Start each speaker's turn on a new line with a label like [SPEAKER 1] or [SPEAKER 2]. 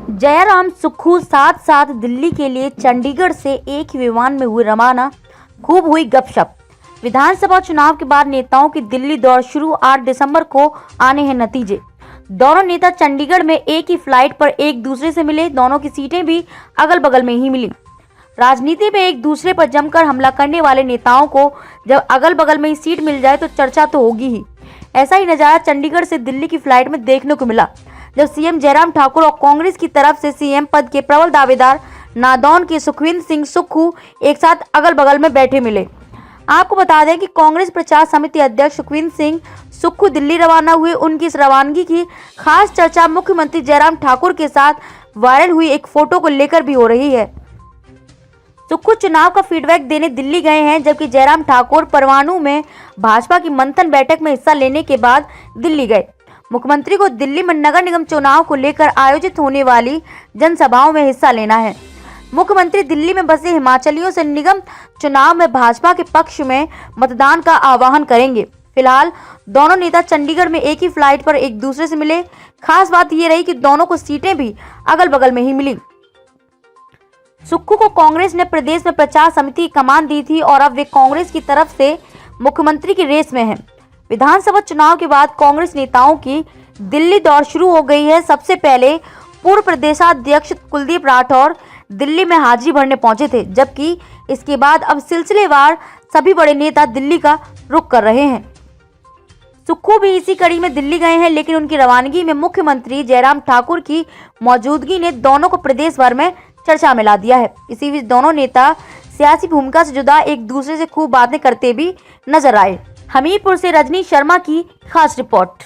[SPEAKER 1] जयराम सुक्खू साथ साथ दिल्ली के लिए चंडीगढ़ से एक ही विमान में हुए रवाना। खूब हुई गपशप। विधानसभा चुनाव के बाद नेताओं की दिल्ली दौड़ शुरू। 8 दिसंबर को आने हैं नतीजे। दोनों नेता चंडीगढ़ में एक ही फ्लाइट पर एक दूसरे से मिले। दोनों की सीटें भी अगल बगल में ही मिली। राजनीति में एक दूसरे पर जमकर हमला करने वाले नेताओं को जब अगल बगल में ही सीट मिल जाए तो चर्चा तो होगी ही। ऐसा ही नजारा चंडीगढ़ से दिल्ली की फ्लाइट में देखने को मिला, जब सीएम जयराम ठाकुर और कांग्रेस की तरफ से सीएम पद के प्रबल दावेदार नादौन के सुखविंदर सिंह सुक्खू एक साथ अगल बगल में बैठे मिले। आपको बता दें कि कांग्रेस प्रचार समिति अध्यक्ष सुखविंदर सिंह सुक्खू दिल्ली रवाना हुए। उनकी इस रवानगी की खास चर्चा मुख्यमंत्री जयराम ठाकुर के साथ वायरल हुई एक फोटो को लेकर भी हो रही है। सुक्खू चुनाव का फीडबैक देने दिल्ली गए हैं, जबकि जयराम ठाकुर परवाणु में भाजपा की मंथन बैठक में हिस्सा लेने के बाद दिल्ली गए। मुख्यमंत्री को दिल्ली में नगर निगम चुनाव को लेकर आयोजित होने वाली जनसभाओं में हिस्सा लेना है। मुख्यमंत्री दिल्ली में बसे हिमाचलियों से निगम चुनाव में भाजपा के पक्ष में मतदान का आह्वान करेंगे। फिलहाल दोनों नेता चंडीगढ़ में एक ही फ्लाइट पर एक दूसरे से मिले। खास बात यह रही कि दोनों को सीटें भी अगल बगल में ही मिली। सुक्खू को कांग्रेस ने प्रदेश में प्रचार समिति की कमान दी थी और अब वे कांग्रेस की तरफ से मुख्यमंत्री की रेस में हैं। विधानसभा चुनाव के बाद कांग्रेस नेताओं की दिल्ली दौड़ शुरू हो गई है। सबसे पहले पूर्व प्रदेशाध्यक्ष कुलदीप राठौर दिल्ली में हाजिरी भरने पहुंचे थे, जबकि इसके बाद अब सिलसिलेवार सभी बड़े नेता दिल्ली का रुख कर रहे हैं। सुक्खू भी इसी कड़ी में दिल्ली गए हैं, लेकिन उनकी रवानगी में मुख्यमंत्री जयराम ठाकुर की मौजूदगी ने दोनों को प्रदेश भर में चर्चा में ला दिया है। इसी बीच दोनों नेता सियासी भूमिका से जुदा एक दूसरे से खूब बातें करते भी नजर आए। हमीरपुर से रजनी शर्मा की खास रिपोर्ट।